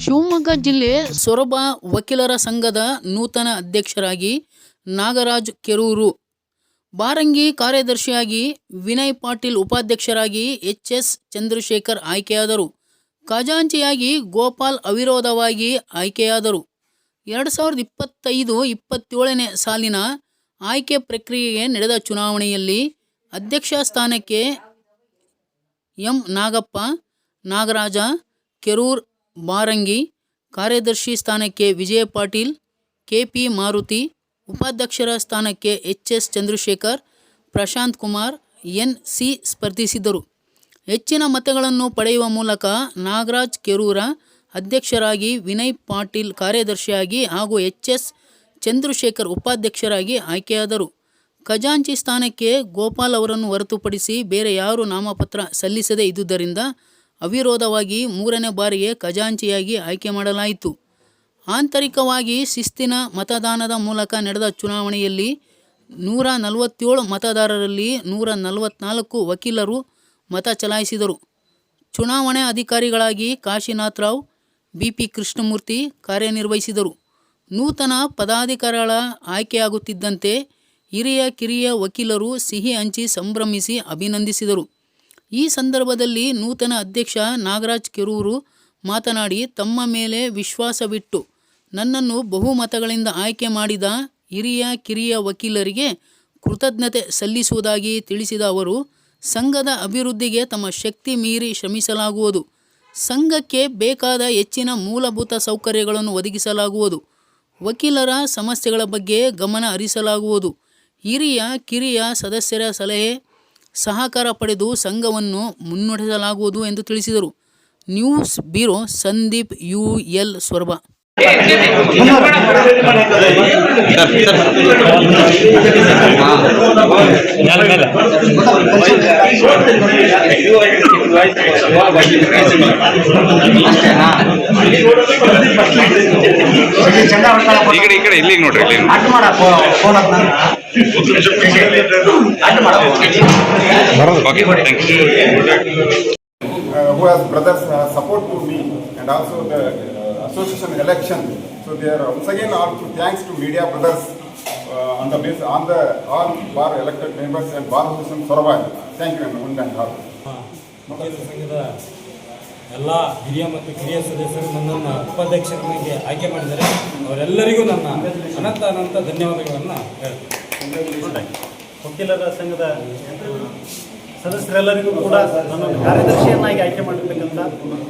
ಶಿವಮೊಗ್ಗ ಜಿಲ್ಲೆ ಸೊರಬ ವಕೀಲರ ಸಂಘದ ನೂತನ ಅಧ್ಯಕ್ಷರಾಗಿ ನಾಗರಾಜ್ ಕೆರೂರು, ಬಾರಂಗಿ ಕಾರ್ಯದರ್ಶಿಯಾಗಿ ವಿನಯ್ ಪಾಟೀಲ್, ಉಪಾಧ್ಯಕ್ಷರಾಗಿ ಎಚ್.ಎಸ್. ಚಂದ್ರಶೇಖರ್ ಆಯ್ಕೆಯಾದರು. ಖಜಾಂಚಿಯಾಗಿ ಗೋಪಾಲ್ ಅವಿರೋಧವಾಗಿ ಆಯ್ಕೆಯಾದರು. 2025-27ನೇ ಸಾಲಿನ ಆಯ್ಕೆ ಪ್ರಕ್ರಿಯೆಗೆ ನಡೆದ ಚುನಾವಣೆಯಲ್ಲಿ ಅಧ್ಯಕ್ಷ ಸ್ಥಾನಕ್ಕೆ ಎಂ. ನಾಗಪ್ಪ, ನಾಗರಾಜ ಕೆರೂರ್ ಬಾರಂಗಿ, ಕಾರ್ಯದರ್ಶಿ ಸ್ಥಾನಕ್ಕೆ ವಿಜಯ ಪಾಟೀಲ್, ಕೆ.ಪಿ. ಮಾರುತಿ, ಉಪಾಧ್ಯಕ್ಷರ ಸ್ಥಾನಕ್ಕೆ ಎಚ್.ಎಸ್. ಚಂದ್ರಶೇಖರ್, ಪ್ರಶಾಂತ್ ಕುಮಾರ್, ಎನ್.ಸಿ. ಸ್ಪರ್ಧಿಸಿದರು. ಹೆಚ್ಚಿನ ಮತಗಳನ್ನು ಪಡೆಯುವ ಮೂಲಕ ನಾಗರಾಜ್ ಕೆರೂರ ಅಧ್ಯಕ್ಷರಾಗಿ, ವಿನಯ್ ಪಾಟೀಲ್ ಕಾರ್ಯದರ್ಶಿಯಾಗಿ ಹಾಗೂ ಎಚ್.ಎಸ್. ಚಂದ್ರಶೇಖರ್ ಉಪಾಧ್ಯಕ್ಷರಾಗಿ ಆಯ್ಕೆಯಾದರು. ಖಜಾಂಚಿ ಸ್ಥಾನಕ್ಕೆ ಗೋಪಾಲ್ ಅವರನ್ನು ಹೊರತುಪಡಿಸಿ ಬೇರೆ ಯಾರೂ ನಾಮಪತ್ರ ಸಲ್ಲಿಸದೇ ಇದ್ದುದರಿಂದ ಅವಿರೋಧವಾಗಿ 3ನೇ ಬಾರಿಗೆ ಖಜಾಂಚಿಯಾಗಿ ಆಯ್ಕೆ ಮಾಡಲಾಯಿತು. ಆಂತರಿಕವಾಗಿ ಶಿಸ್ತಿನ ಮತದಾನದ ಮೂಲಕ ನಡೆದ ಚುನಾವಣೆಯಲ್ಲಿ 147 ಮತದಾರರಲ್ಲಿ 144 ವಕೀಲರು ಮತ ಚಲಾಯಿಸಿದರು. ಚುನಾವಣೆ ಅಧಿಕಾರಿಗಳಾಗಿ ಕಾಶಿನಾಥ್ ರಾವ್, ಬಿ.ಪಿ. ಕೃಷ್ಣಮೂರ್ತಿ ಕಾರ್ಯನಿರ್ವಹಿಸಿದರು. ನೂತನ ಪದಾಧಿಕಾರಿಗಳ ಆಯ್ಕೆಯಾಗುತ್ತಿದ್ದಂತೆ ಹಿರಿಯ ಕಿರಿಯ ವಕೀಲರು ಸಿಹಿ ಹಂಚಿ ಸಂಭ್ರಮಿಸಿ ಅಭಿನಂದಿಸಿದರು. ಈ ಸಂದರ್ಭದಲ್ಲಿ ನೂತನ ಅಧ್ಯಕ್ಷ ನಾಗರಾಜ್ ಕೆರೂರು ಮಾತನಾಡಿ, ತಮ್ಮ ಮೇಲೆ ವಿಶ್ವಾಸವಿಟ್ಟು ನನ್ನನ್ನು ಬಹುಮತಗಳಿಂದ ಆಯ್ಕೆ ಮಾಡಿದ ಹಿರಿಯ ಕಿರಿಯ ವಕೀಲರಿಗೆ ಕೃತಜ್ಞತೆ ಸಲ್ಲಿಸುವುದಾಗಿ ತಿಳಿಸಿದ ಅವರು, ಸಂಘದ ಅಭಿವೃದ್ಧಿಗೆ ತಮ್ಮ ಶಕ್ತಿ ಮೀರಿ ಶ್ರಮಿಸಲಾಗುವುದು. ಸಂಘಕ್ಕೆ ಬೇಕಾದ ಹೆಚ್ಚಿನ ಮೂಲಭೂತ ಸೌಕರ್ಯಗಳನ್ನು ಒದಗಿಸಲಾಗುವುದು. ವಕೀಲರ ಸಮಸ್ಯೆಗಳ ಬಗ್ಗೆ ಗಮನ ಹರಿಸಲಾಗುವುದು. ಹಿರಿಯ ಕಿರಿಯ ಸದಸ್ಯರ ಸಲಹೆ ಸಹಕಾರ ಪಡೆದು ಸಂಘವನ್ನು ಮುನ್ನಡೆಸಲಾಗುವುದು ಎಂದು ತಿಳಿಸಿದರು. News bureau, Sandeep U L. Soraba. ಈ ಕಡೆ ಇಲ್ಲಿ ನೋಡ್ರಿ, who has brothers support to me and also the association election. So there once again all thanks to media brothers on the all bar elected members and bar association Sorba. Thank you and all. ವಕೀಲರ ಸಂಘದ ಎಲ್ಲ ಹಿರಿಯ ಮತ್ತು ಕಿರಿಯ ಸದಸ್ಯರು ನನ್ನನ್ನು ಉಪಾಧ್ಯಕ್ಷರನ್ನಾಗಿ ಆಯ್ಕೆ ಮಾಡಿದ್ದಾರೆ. ಅವರೆಲ್ಲರಿಗೂ ನನ್ನ ಅನಂತ ಧನ್ಯವಾದಗಳನ್ನು ಹೇಳ್ತೀನಿ. ವಕೀಲರ ಸಂಘದ ಸದಸ್ಯರೆಲ್ಲರಿಗೂ ಕೂಡ ನನ್ನನ್ನು ಕಾರ್ಯದರ್ಶಿಯನ್ನಾಗಿ ಆಯ್ಕೆ ಮಾಡಿರ್ತಕ್ಕಂಥ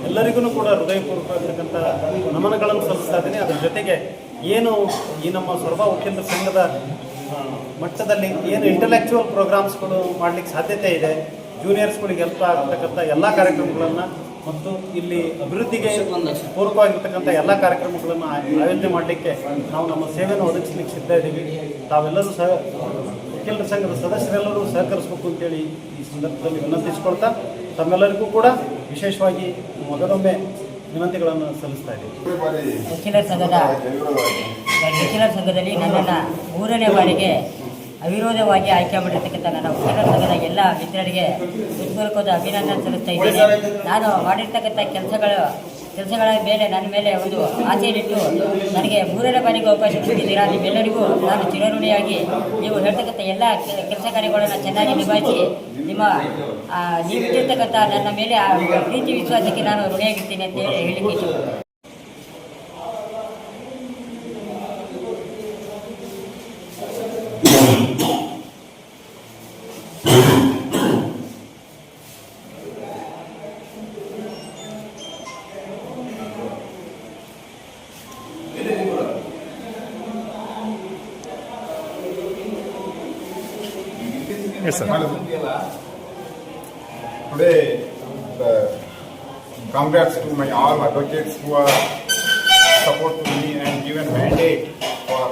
ಎಲ್ಲರಿಗೂ ಕೂಡ ಹೃದಯಪೂರ್ವಕವಾಗಿರ್ತಕ್ಕಂಥ ನಮನಗಳನ್ನು ಸಲ್ಲಿಸ್ತಾ ಇದ್ದೀನಿ. ಅದರ ಜೊತೆಗೆ ಏನು ಈ ನಮ್ಮ ಸೊರಬ ವಕೀಲರ ಸಂಘದ ಮಟ್ಟದಲ್ಲಿ ಏನು ಇಂಟಲೆಕ್ಚುವಲ್ ಪ್ರೋಗ್ರಾಮ್ಸ್ಗಳು ಮಾಡಲಿಕ್ಕೆ ಸಾಧ್ಯತೆ ಇದೆ, ಜೂನಿಯರ್ಸ್ಗಳಿಗೆ ಹೆಲ್ಪ್ ಆಗ್ತಕ್ಕಂಥ ಎಲ್ಲ ಕಾರ್ಯಕ್ರಮಗಳನ್ನು ಮತ್ತು ಇಲ್ಲಿ ಅಭಿವೃದ್ಧಿಗೆ ಪೂರಕವಾಗಿರ್ತಕ್ಕಂಥ ಎಲ್ಲ ಕಾರ್ಯಕ್ರಮಗಳನ್ನು ಆಯೋಜನೆ ಮಾಡಲಿಕ್ಕೆ ನಾವು ನಮ್ಮ ಸೇವೆಯನ್ನು ಒದಗಿಸ್ಲಿಕ್ಕೆ ಸಿದ್ಧ ಇದ್ದೀವಿ. ತಾವೆಲ್ಲರೂ ಸಹ ವಕೀಲರ ಸಂಘದ ಸದಸ್ಯರೆಲ್ಲರೂ ಸಹಕರಿಸಬೇಕು ಅಂತೇಳಿ ಈ ಸಂದರ್ಭದಲ್ಲಿ ವಿನಂತಿಸಿಕೊಳ್ತಾ ತಮ್ಮೆಲ್ಲರಿಗೂ ಕೂಡ ವಿಶೇಷವಾಗಿ ಮೊದಲೊಮ್ಮೆ ವಿನಂತಿಗಳನ್ನು ಸಲ್ಲಿಸ್ತಾ ಇದ್ದೀವಿ. ವಕೀಲರ ಸಂಘದಲ್ಲಿ ನನ್ನನ್ನು 3ನೇ ಬಾರಿಗೆ ಅವಿರೋಧವಾಗಿ ಆಯ್ಕೆ ಮಾಡಿರ್ತಕ್ಕಂಥ ನನ್ನ ವಕೀಲರ ಸಂಘದ ಎಲ್ಲ ಮಿತ್ರರಿಗೆ ಹೃತ್ಪೂರ್ವಕವಾದ ಅಭಿನಂದನೆ ಸಲ್ಲಿಸ್ತಾ ಇದ್ದೇನೆ. ನಾನು ಮಾಡಿರ್ತಕ್ಕಂಥ ಕೆಲಸಗಳ ಮೇಲೆ ನನ್ನ ಮೇಲೆ ಒಂದು ಆಸೆಯನ್ನಿಟ್ಟು ನನಗೆ 3ನೇ ಬಾರಿಗೆ ಅವಕಾಶ ಕೊಟ್ಟಿದ್ದೀರಾ. ನಿಮ್ಮೆಲ್ಲರಿಗೂ ನಾನು ಚಿರಋಣಿಯಾಗಿ ನೀವು ಹೇಳ್ತಕ್ಕಂಥ ಎಲ್ಲ ಕೆಲಸ ಕಾರ್ಯಗಳನ್ನು ಚೆನ್ನಾಗಿ ನಿಭಾಯಿಸಿ ನೀವು ಇಟ್ಟಿರ್ತಕ್ಕಂಥ ನನ್ನ ಮೇಲೆ ಪ್ರೀತಿ ವಿಶ್ವಾಸಕ್ಕೆ ನಾನು ಋಣಿಯಾಗಿರ್ತೀನಿ ಅಂತ ಹೇಳಲಿಕ್ಕೆ ಇಷ್ಟಪಡ್ತೀನಿ. Yes, sir. Today, congrats to my all advocates who are support to me and given mandate for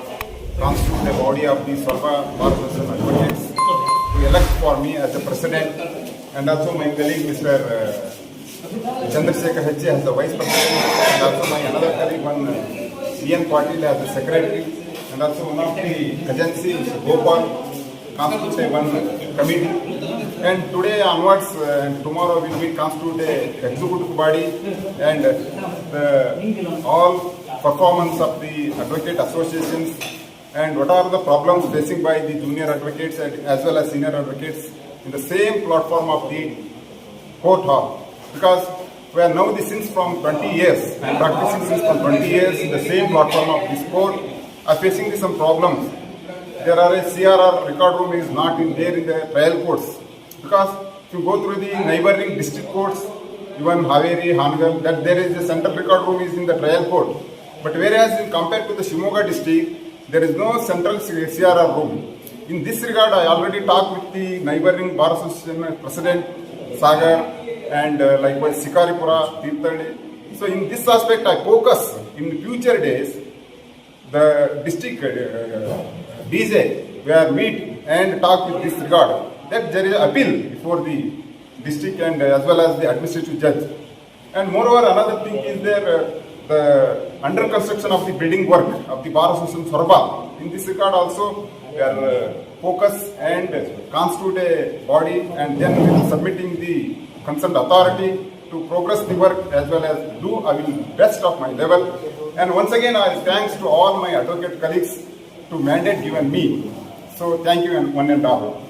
constitute the body of the Sorba Bar Association advocates to elect for me as the president, and also my colleague Mr. Chandrasekhar H. as the vice president, and also my another colleague one C.N. Patil as the secretary, and also one of the agency Mr. Gopal constitute one committee, and today onwards and tomorrow we will constitute a executive body, and all performance of the advocate associations and what are the problems facing by the junior advocates and as well as senior advocates in the same platform of the court hall. Because we are now since from 20 years, I am practicing since from 20 years in the same platform of this court, are facing some problems. There are a CRR record room is not in there in the trial courts. Because if you go through the neighboring district courts, even Haveri, Hangal, that there is a central record room is in the trial court. But whereas in compared to the Shimoga district, there is no central CRR room. In this regard, I already talked with the neighboring Bar Association President, Sagar, and likewise Sikaripura, Tirthali. So in this aspect, I focus in future days, the district DJ, where meet and talk with this regard, that there is appeal before the district and as well as the administrative judge. And moreover, another thing is there, the under construction of the building work of the Bar Association Sorba. In this regard also, we are focus and constitute a body and then we will submitting the concerned authority to progress the work as well as do I will best of my level. And once again, I thanks to all my advocate colleagues to mandate given me. So thank you and one and all.